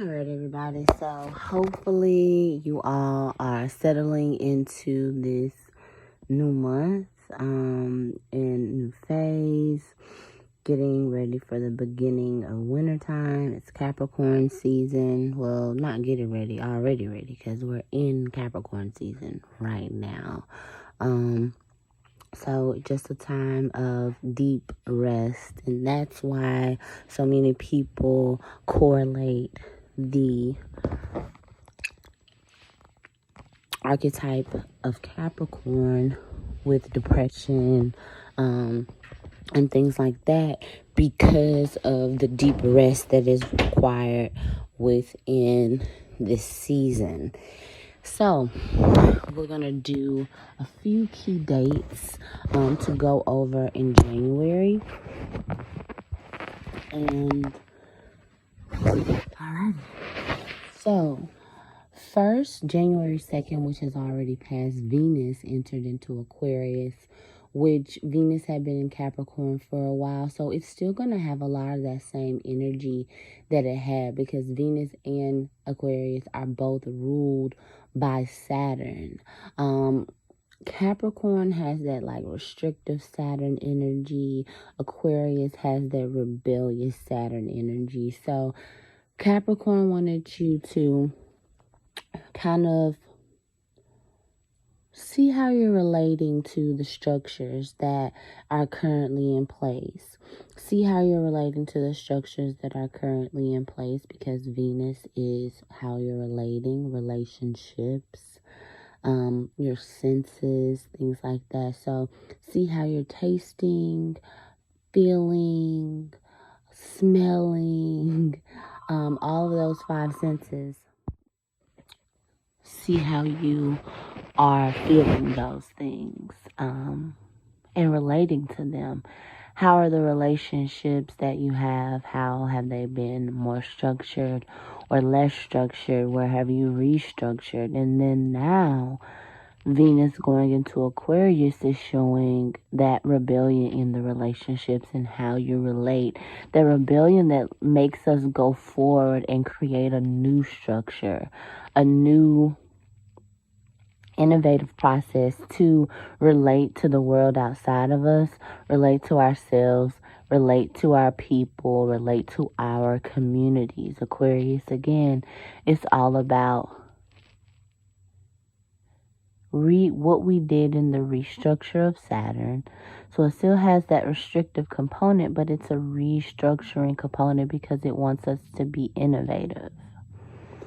All right, everybody. So hopefully you all are settling into this new month, and new phase, getting ready for the beginning of wintertime. It's Capricorn season. Well, not getting ready, already ready, because we're in Capricorn season right now. So just a time of deep rest, and that's why so many people correlate the archetype of Capricorn with depression, and things like that, because of the deep rest that is required within this season. So we're going to do a few key dates to go over in January. And alright. So first, January 2nd, which has already passed, Venus entered into Aquarius, which Venus had been in Capricorn for a while. So it's still going to have a lot of that same energy that it had, because Venus and Aquarius are both ruled by Saturn. Capricorn has that like restrictive Saturn energy. Aquarius has that rebellious Saturn energy. So Capricorn wanted you to kind of see how you're relating to the structures that are currently in place. See how you're relating to the structures that are currently in place, because Venus is how you're relating, relationships, your senses, things like that. So see how you're tasting, feeling, smelling, all of those five senses. See how you are feeling those things, and relating to them. How are the relationships that you have? How have they been more structured or less structured? Where have you restructured? And then now, Venus going into Aquarius is showing that rebellion in the relationships and how you relate. The rebellion that makes us go forward and create a new structure, a new innovative process to relate to the world outside of us, relate to ourselves, relate to our people, relate to our communities. Aquarius, again, it's all about what we did in the restructure of Saturn. So it still has that restrictive component, but it's a restructuring component because it wants us to be innovative.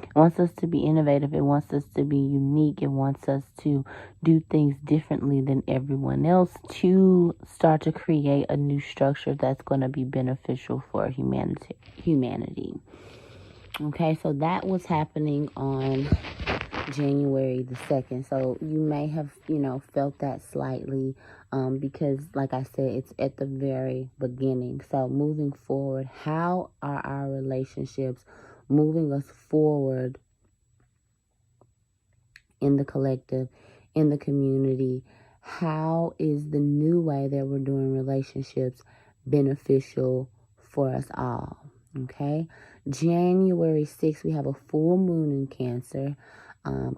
It wants us to be innovative. It wants us to be unique. It wants us to do things differently than everyone else to start to create a new structure that's going to be beneficial for humanity. Okay, so that was happening on January the 2nd. So you may have, felt that slightly, because, like I said, it's at the very beginning. So moving forward, how are our relationships moving us forward in the collective, in the community? How is the new way that we're doing relationships beneficial for us all? Okay, January 6th, we have a full moon in Cancer.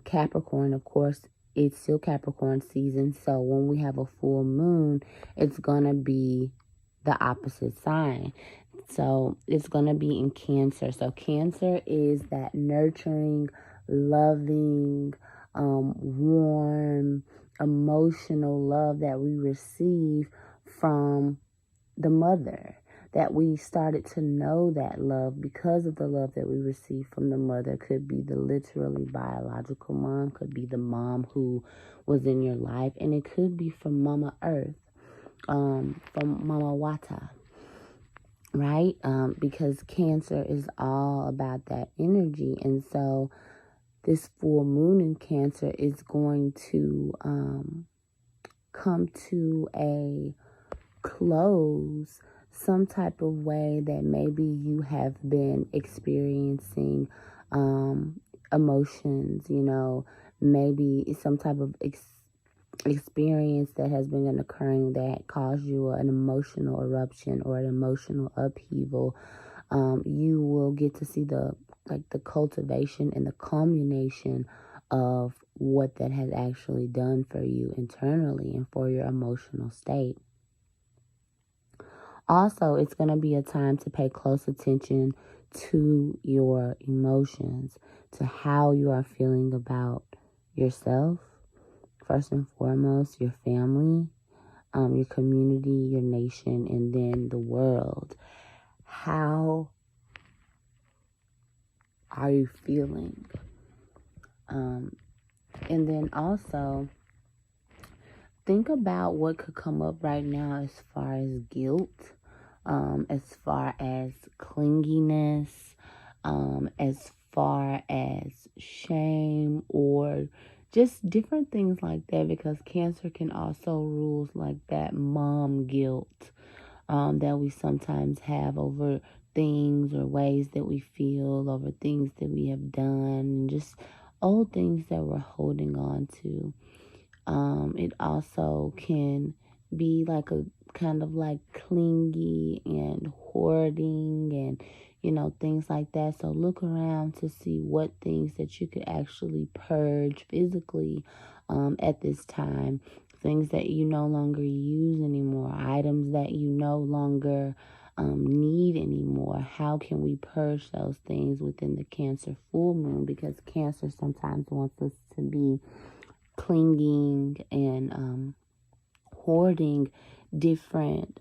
Capricorn, of course, it's still Capricorn season. So when we have a full moon, it's going to be the opposite sign. So it's going to be in Cancer. So Cancer is that nurturing, loving, warm, emotional love that we receive from the mother. That we started to know that love because of the love that we received from the mother. Could be the literally biological mom, could be the mom who was in your life, and it could be from Mama Earth, from Mama Wata, right? Because Cancer is all about that energy. And so this full moon in Cancer is going to come to a close some type of way that maybe you have been experiencing emotions, maybe some type of experience that has been occurring that caused you an emotional eruption or an emotional upheaval. You will get to see the like the cultivation and the culmination of what that has actually done for you internally and for your emotional state. Also, it's going to be a time to pay close attention to your emotions, to how you are feeling about yourself, first and foremost, your family, your community, your nation, and then the world. How are you feeling? And then also, think about what could come up right now as far as guilt, as far as clinginess, as far as shame, or just different things like that, because Cancer can also rule like that mom guilt that we sometimes have over things or ways that we feel, over things that we have done, and just old things that we're holding on to. It also can be like a kind of like clingy and hoarding and, things like that. So look around to see what things that you could actually purge physically at this time. Things that you no longer use anymore, items that you no longer need anymore. How can we purge those things within the Cancer full moon? Because Cancer sometimes wants us to be clinging and hoarding different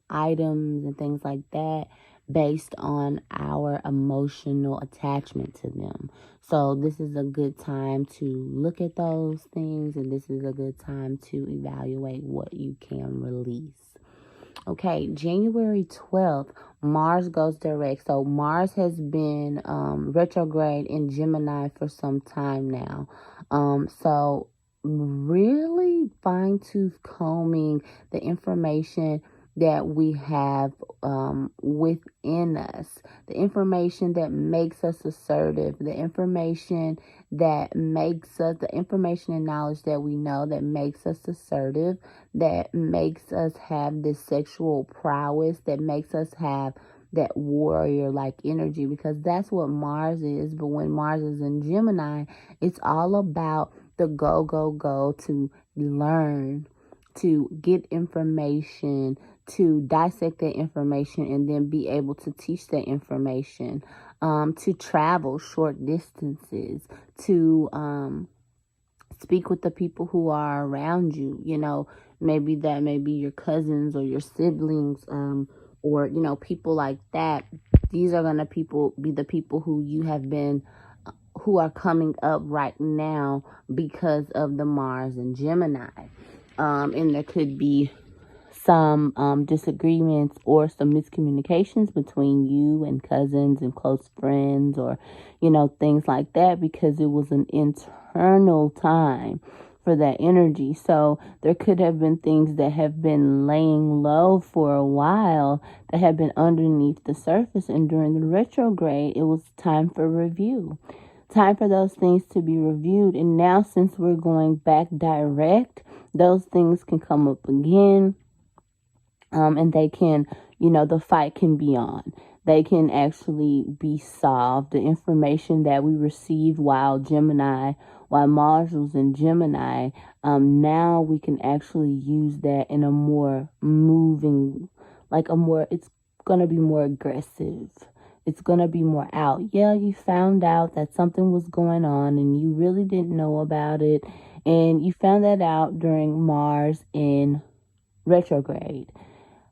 items and things like that based on our emotional attachment to them. So this is a good time to look at those things, and this is a good time to evaluate what you can release. Okay, January 12th, Mars goes direct. So Mars has been retrograde in Gemini for some time now. So really fine-tooth combing the information that we have within us, the information that makes us assertive, the information that makes us, the information and knowledge that we know that makes us assertive, that makes us have this sexual prowess, that makes us have that warrior-like energy, because that's what Mars is. But when Mars is in Gemini, it's all about the go, go, go, to learn, to get information, to dissect that information, and then be able to teach that information, to travel short distances, to speak with the people who are around you. Maybe that may be your cousins or your siblings, or people like that. These are gonna be the people who you have been, who are coming up right now because of the Mars and Gemini. And there could be some disagreements or some miscommunications between you and cousins and close friends, or things like that, because it was an internal time for that energy. So there could have been things that have been laying low for a while, that have been underneath the surface, and during the retrograde it was time for review, time for those things to be reviewed. And now, since we're going back direct, those things can come up again. And they can, the fight can be on. They can actually be solved. The information that we received while Mars was in Gemini, now we can actually use that in a more moving, it's going to be more aggressive. It's going to be more out. Yeah, you found out that something was going on and you really didn't know about it. And you found that out during Mars in retrograde.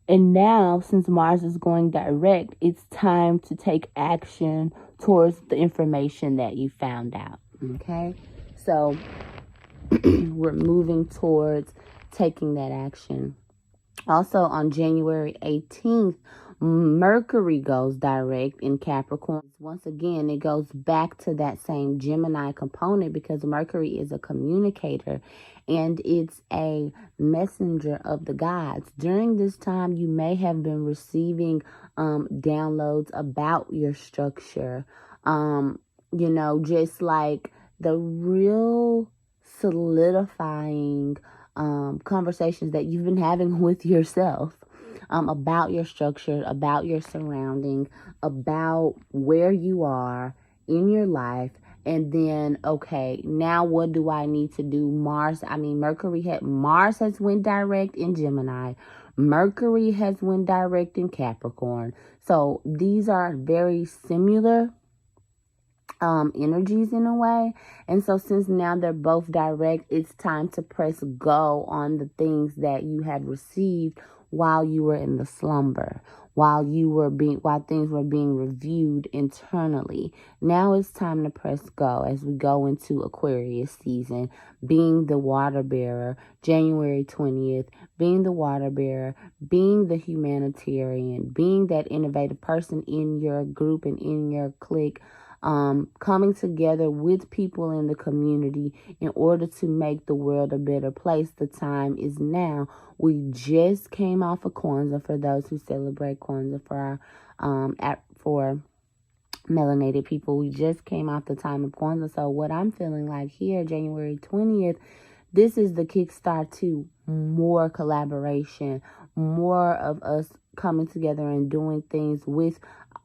And now, since Mars is going direct, it's time to take action towards the information that you found out. Okay? So, we're moving towards taking that action. Also, on January 18th, Mercury goes direct in Capricorn. Once again, it goes back to that same Gemini component, because Mercury is a communicator and it's a messenger of the gods. During this time, you may have been receiving downloads about your structure. Just like the real solidifying conversations that you've been having with yourself. about your structure, about your surrounding, about where you are in your life. And then, okay, now what do I need to do? Mars has went direct in Gemini. Mercury has went direct in Capricorn. So these are very similar energies in a way. And so since now they're both direct, it's time to press go on the things that you have received while you were in the slumber, while things were being reviewed internally. Now it's time to press go as we go into Aquarius season, being the water bearer, January 20th, being the water bearer, being the humanitarian, being that innovative person in your group and in your clique, coming together with people in the community in order to make the world a better place. The time is now. We just came off of Kwanzaa, for those who celebrate Kwanzaa, for melanated people. We just came off the time of Kwanzaa. So what I'm feeling like here, January 20th, this is the kickstart to more collaboration, more of us coming together and doing things with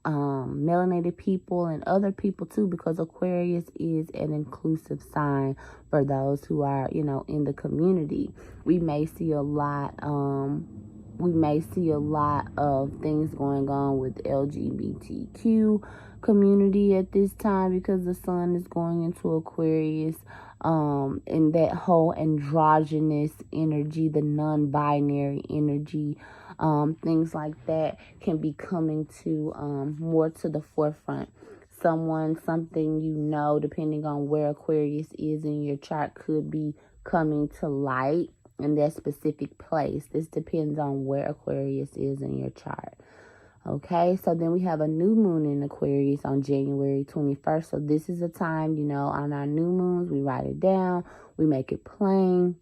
melanated people and other people too, because Aquarius is an inclusive sign for those who are, in the community. We may see a lot of things going on with LGBTQ community at this time, because the sun is going into Aquarius, and that whole androgynous energy, the non-binary energy, things like that can be coming to more to the forefront. Something depending on where Aquarius is in your chart, could be coming to light in that specific place. This depends on where Aquarius is in your chart. Okay, so then we have a new moon in Aquarius on January 21st. So this is a time, on our new moons, we write it down, we make it plain,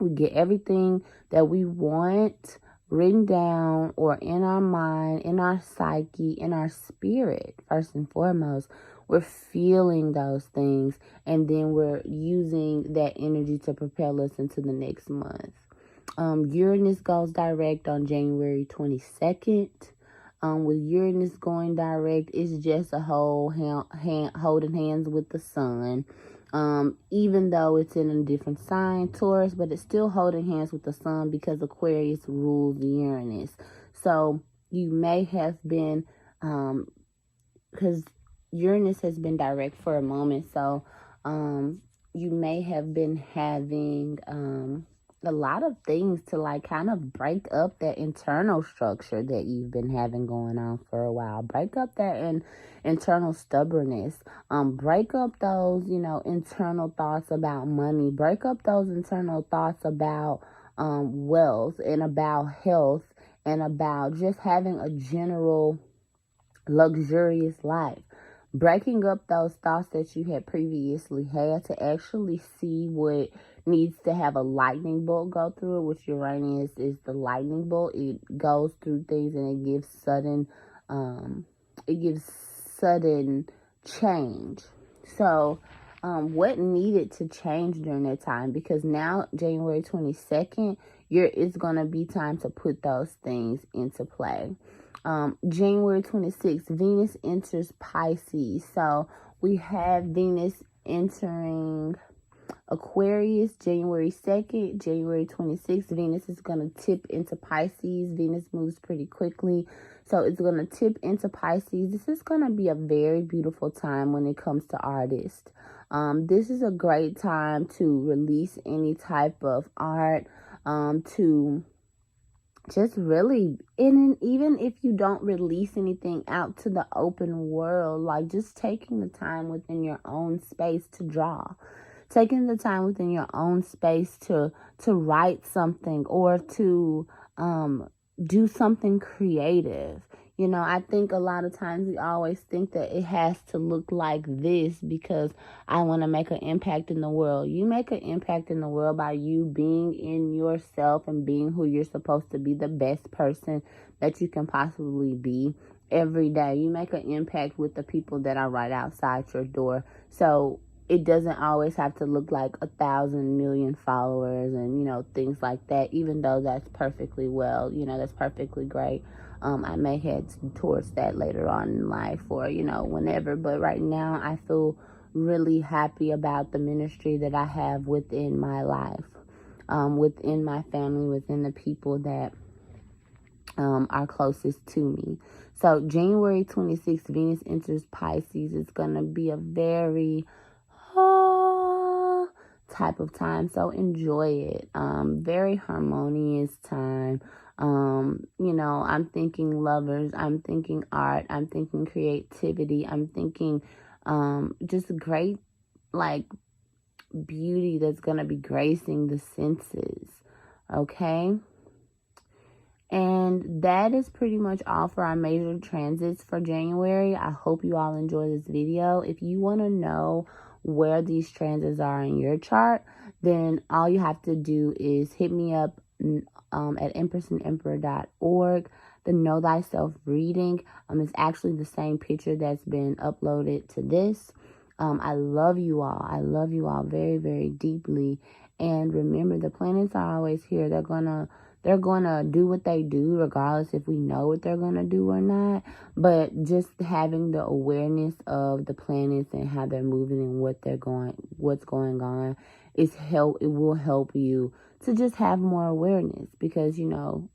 we get everything that we want written down or in our mind, in our psyche, in our spirit. First and foremost, we're feeling those things, and then we're using that energy to propel us into the next month. Uranus goes direct on January 22nd. With Uranus going direct, it's just a whole holding hands with the sun. Even though it's in a different sign, Taurus, but it's still holding hands with the sun because Aquarius rules Uranus. So you may have been, because Uranus has been direct for a moment, so you may have been having a lot of things to kind of break up that internal structure that you've been having going on for a while. Break up that internal stubbornness. Break up those, internal thoughts about money. Break up those internal thoughts about wealth and about health and about just having a general luxurious life. Breaking up those thoughts that you had previously had to actually see what needs to have a lightning bolt go through it, which Uranus is the lightning bolt. It goes through things and it gives sudden change. So what needed to change during that time? Because now January 22nd, it's going to be time to put those things into play. January 26th, Venus enters Pisces. So we have Venus entering Aquarius January 2nd. January 26th, Venus is going to tip into Pisces. Venus moves pretty quickly, so it's going to tip into Pisces. This is going to be a very beautiful time when it comes to artists. This is a great time to release any type of art, to just really, and even if you don't release anything out to the open world, just taking the time within your own space to draw, taking the time within your own space to write something or to do something creative. I think a lot of times we always think that it has to look like this because I want to make an impact in the world. You make an impact in the world by you being in yourself and being who you're supposed to be, the best person that you can possibly be every day. You make an impact with the people that are right outside your door. So it doesn't always have to look like 1,000 million followers and, you know, things like that, even though that's perfectly well, you know, that's perfectly great. I may head towards that later on in life or, you know, whenever. But right now, I feel really happy about the ministry that I have within my life, within my family, within the people that are closest to me. So January 26th, Venus enters Pisces. It's going to be a very type of time. So enjoy it. Very harmonious time. You know, I'm thinking lovers. I'm thinking art. I'm thinking creativity. I'm thinking just great, like, beauty that's going to be gracing the senses. Okay? And that is pretty much all for our major transits for January. I hope you all enjoy this video. If you want to know where these transits are in your chart, then all you have to do is hit me up at empressangemperor.org. The Know Thyself reading is actually the same picture that's been uploaded to this. I love you all. I love you all very, very deeply. And remember, the planets are always here. They're gonna do what they do regardless if we know what they're gonna do or not. But just having the awareness of the planets and how they're moving and what's going on it will help you to just have more awareness, because you know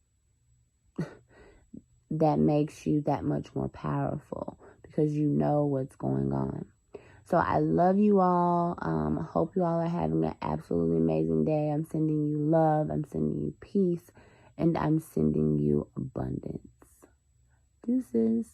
that makes you that much more powerful because you know what's going on. So I love you all. I hope you all are having an absolutely amazing day. I'm sending you love. I'm sending you peace. And I'm sending you abundance. Deuces.